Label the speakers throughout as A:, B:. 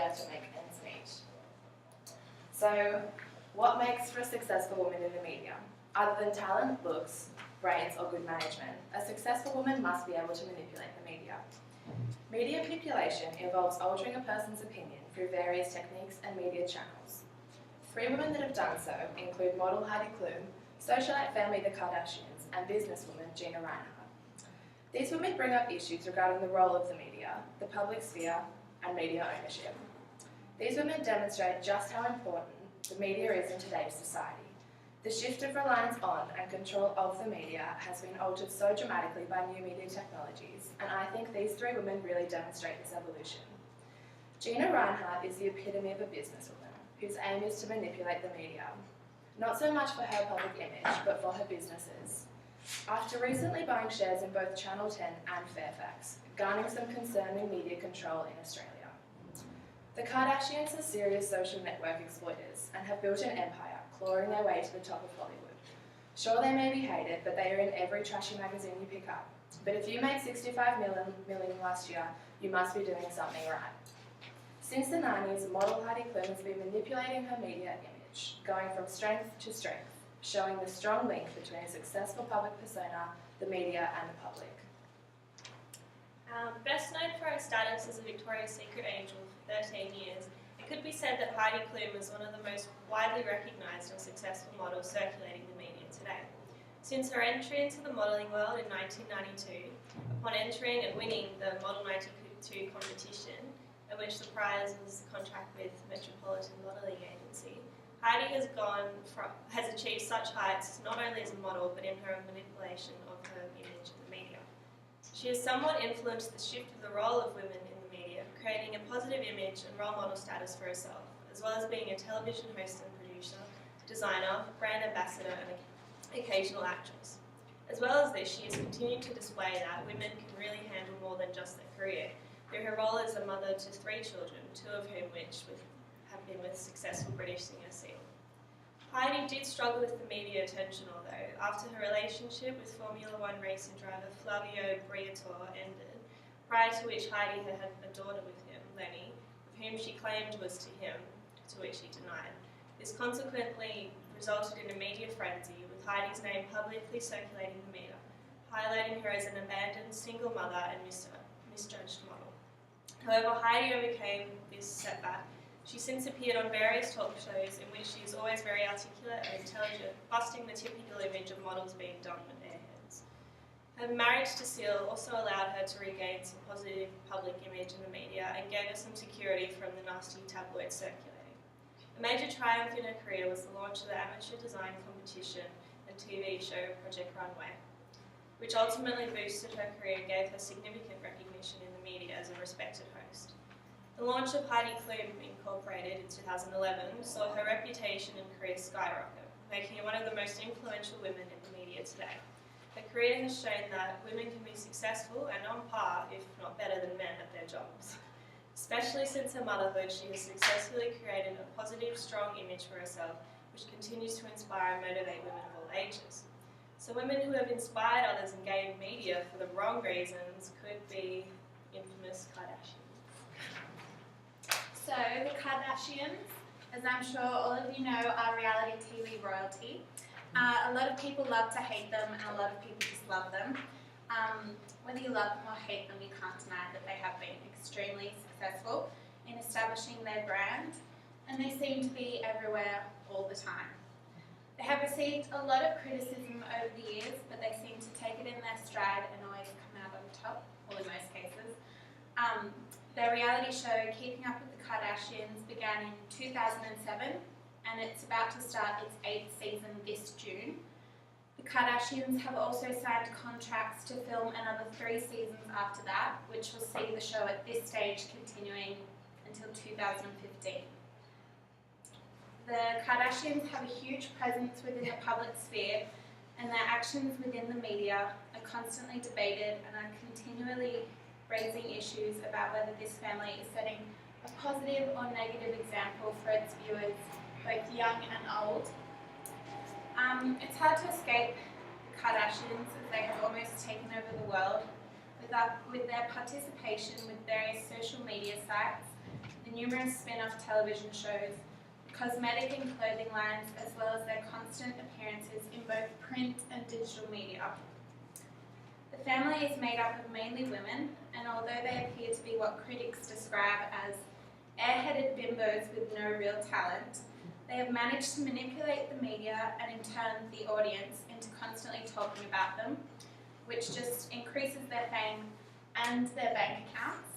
A: able to make ends meet. So, what makes for a successful woman in the media? Other than talent, looks, brains, or good management, a successful woman must be able to manipulate the media. Media manipulation involves altering a person's opinion through various techniques and media channels. 3 women that have done so include model Heidi Klum, socialite family the Kardashians, and businesswoman Gina Reinhardt. These women bring up issues regarding the role of the media, the public sphere, and media ownership. These women demonstrate just how important the media is in today's society. The shift of reliance on and control of the media has been altered so dramatically by new media technologies, and I think these 3 women really demonstrate this evolution. Gina Reinhardt is the epitome of a businesswoman, whose aim is to manipulate the media. Not so much for her public image, but for her businesses. After recently buying shares in both Channel 10 and Fairfax, garnering some concerning media control in Australia. The Kardashians are serious social network exploiters and have built an empire, clawing their way to the top of Hollywood. Sure, they may be hated, but they are in every trashy magazine you pick up. But if you made $65 million last year, you must be doing something right. Since the 90s, model Heidi Klum has been manipulating her media image, going from strength to strength, showing the strong link between a successful public persona, the media, and the public.
B: Best known for her status as a Victoria's Secret angel for 13 years, it could be said that Heidi Klum is one of the most widely recognised and successful models circulating the media today. Since her entry into the modelling world in 1992, upon entering and winning the Model 92 competition, in which the prize was a contract with Metropolitan Modelling Agency, Heidi has achieved such heights not only as a model but in her manipulation of her image in the media. She has somewhat influenced the shift of the role of women in the media, creating a positive image and role model status for herself, as well as being a television host and producer, designer, brand ambassador, and occasional actress. As well as this, she has continued to display that women can really handle more than just their career, through her role as a mother to 3 children, 2 of whom have been with successful British singer Seal. Heidi did struggle with the media attention, although, after her relationship with Formula One racing driver Flavio Briatore ended, prior to which Heidi had a daughter with him, Lenny, of whom she claimed was to him, to which he denied. This consequently resulted in a media frenzy, with Heidi's name publicly circulating the media, highlighting her as an abandoned single mother and misjudged model. However, Heidi overcame this setback. She since appeared on various talk shows in which she is always very articulate and intelligent, busting the typical image of models being dumb and airheads. Her marriage to Seal also allowed her to regain some positive public image in the media and gave her some security from the nasty tabloids circulating. A major triumph in her career was the launch of the amateur design competition and TV show Project Runway, which ultimately boosted her career and gave her significant recognition in the media as a respected host. The launch of Heidi Klum Incorporated in 2011 saw her reputation and career skyrocket, making her one of the most influential women in the media today. Her career has shown that women can be successful and on par, if not better than men, at their jobs. Especially since her motherhood, she has successfully created a positive, strong image for herself, which continues to inspire and motivate women of all ages. So women who have inspired others and gained media for the wrong reasons could be infamous Kardashians.
C: So, the Kardashians, as I'm sure all of you know, are reality TV royalty. A lot of people love to hate them and a lot of people just love them. Whether you love them or hate them, you can't deny that they have been extremely successful in establishing their brand, and they seem to be everywhere all the time. They have received a lot of criticism over the years, but they seem to take it in their stride and always come out on top, or in most cases. Their reality show, Keeping Up with the Kardashians, began in 2007, and it's about to start its 8th season this June. The Kardashians have also signed contracts to film another 3 seasons after that, which will see the show at this stage continuing until 2015. The Kardashians have a huge presence within the public sphere, and their actions within the media are constantly debated and are continually raising issues about whether this family is setting a positive or negative example for its viewers, both young and old. It's hard to escape the Kardashians, as they have almost taken over the world with their participation with various social media sites, the numerous spin-off television shows, cosmetic and clothing lines, as well as their constant appearances in both print and digital media. The family is made up of mainly women, and although they appear to be what critics describe as airheaded bimbos with no real talent, they have managed to manipulate the media and in turn the audience into constantly talking about them, which just increases their fame and their bank accounts.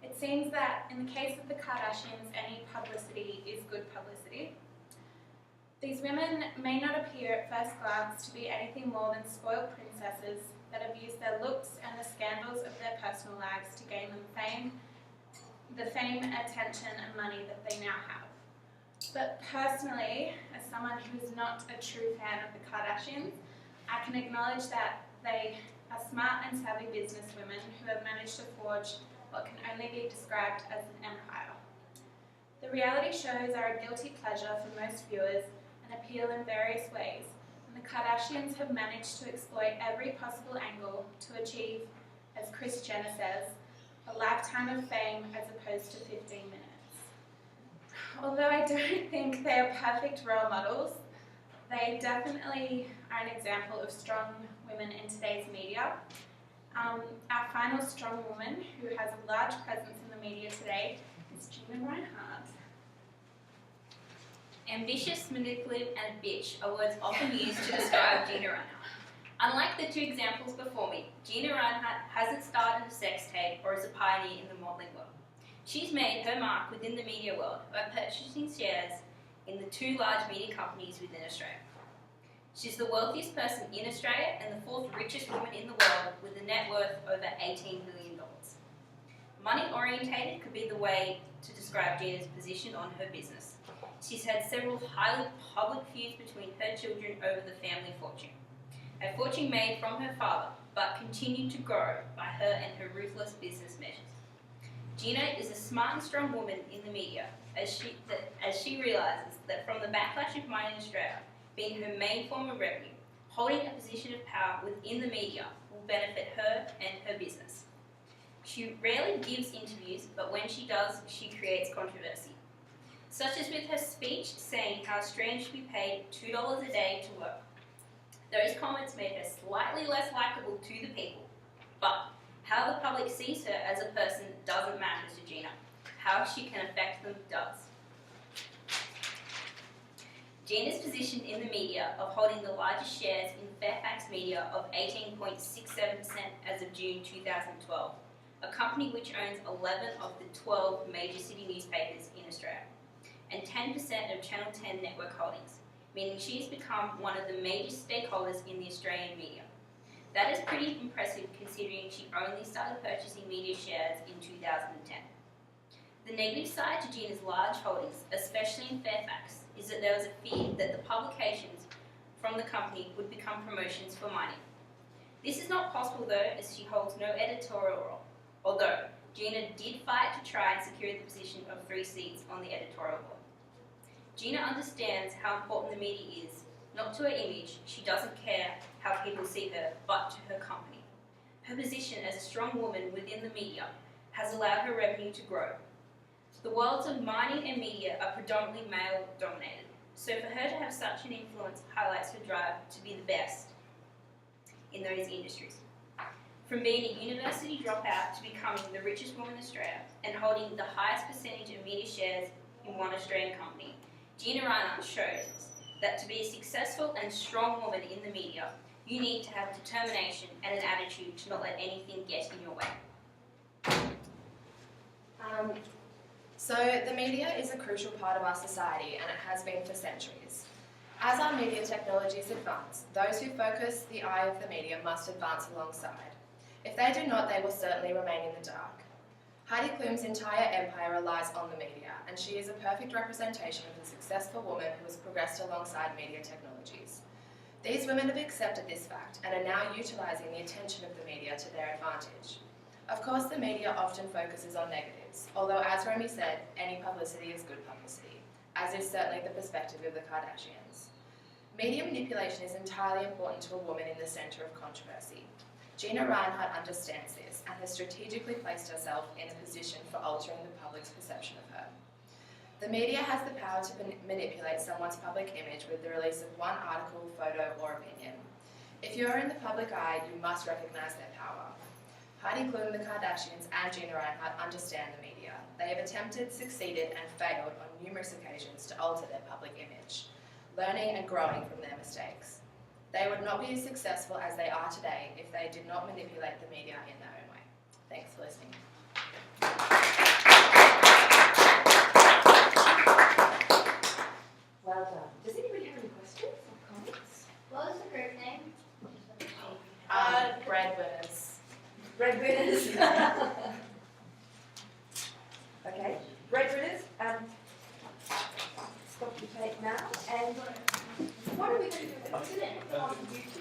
C: It seems that in the case of the Kardashians, any publicity is good publicity. These women may not appear at first glance to be anything more than spoiled princesses that have used their looks and the scandals of their personal lives to gain them the fame, attention and money that they now have. But personally, as someone who is not a true fan of the Kardashians, I can acknowledge that they are smart and savvy businesswomen who have managed to forge what can only be described as an empire. The reality shows are a guilty pleasure for most viewers and appeal in various ways, and the Kardashians have managed to exploit every possible angle to achieve, as Kris Jenner says, a lifetime of fame as opposed to 15 minutes. Although I don't think they are perfect role models, they definitely are an example of strong women in today's media. Our final strong woman who has a large presence in the media today is Gina Reinhardt.
D: Ambitious, manipulative, and bitch are words often used to describe Gina Reinhardt. Unlike the two examples before me, Gina Reinhardt hasn't started a sex tape or is a pioneer in the modelling world. She's made her mark within the media world by purchasing shares in the two large media companies within Australia. She's the wealthiest person in Australia and the fourth richest woman in the world with a net worth over $18 billion. Money-orientated could be the way to describe Gina's position on her business. She's had several highly public feuds between her children over the family fortune. A fortune made from her father, but continued to grow by her and her ruthless business measures. Gina is a smart and strong woman in the media, as she realises that from the backlash of money in Australia being her main form of revenue, holding a position of power within the media will benefit her and her business. She rarely gives interviews, but when she does, she creates controversy. Such as with her speech saying how Australians should be paid $2 a day to work. Those comments made her slightly less likeable to the people, but how the public sees her as a person doesn't matter to Gina. How she can affect them does. Gina's position in the media of holding the largest shares in Fairfax Media of 18.67% as of June 2012, a company which owns 11 of the 12 major city newspapers in Australia, and 10% of Channel 10 network holdings, meaning she's become one of the major stakeholders in the Australian media. That is pretty impressive considering she only started purchasing media shares in 2010. The negative side to Gina's large holdings, especially in Fairfax, is that there was a fear that the publications from the company would become promotions for money. This is not possible though, as she holds no editorial role, although Gina did fight to try and secure the position of 3 seats on the editorial board. Gina understands how important the media is, not to her image. She doesn't care how people see her, but to her company. Her position as a strong woman within the media has allowed her revenue to grow. The worlds of mining and media are predominantly male-dominated, so for her to have such an influence highlights her drive to be the best in those industries. From being a university dropout to becoming the richest woman in Australia and holding the highest percentage of media shares in one Australian company, Gina Reinhardt shows us that to be a successful and strong woman in the media, you need to have determination and an attitude to not let anything get in your way.
A: So the media is a crucial part of our society, and it has been for centuries. As our media technologies advance, those who focus the eye of the media must advance alongside. If they do not, they will certainly remain in the dark. Heidi Klum's entire empire relies on the media, and she is a perfect representation of a successful woman who has progressed alongside media technologies. These women have accepted this fact and are now utilising the attention of the media to their advantage. Of course, the media often focuses on negatives, although as Romy said, any publicity is good publicity, as is certainly the perspective of the Kardashians. Media manipulation is entirely important to a woman in the centre of controversy. Gina Reinhardt understands this and has strategically placed herself in a position for altering the public's perception of her. The media has the power to manipulate someone's public image with the release of one article, photo, or opinion. If you are in the public eye, you must recognise their power. Heidi Klum, the Kardashians, and Gina Reinhardt understand the media. They have attempted, succeeded, and failed on numerous occasions to alter their public image, learning and growing from their mistakes. They would not be as successful as they are today if they did not manipulate the media in their own way. Thanks for listening.
E: Well done. Does anybody have any questions or comments?
F: What was the group name?
A: Breadwinners.
E: Breadwinners. Okay, breadwinners. Stop your tape now. And what are we going to do? We're going to put on YouTube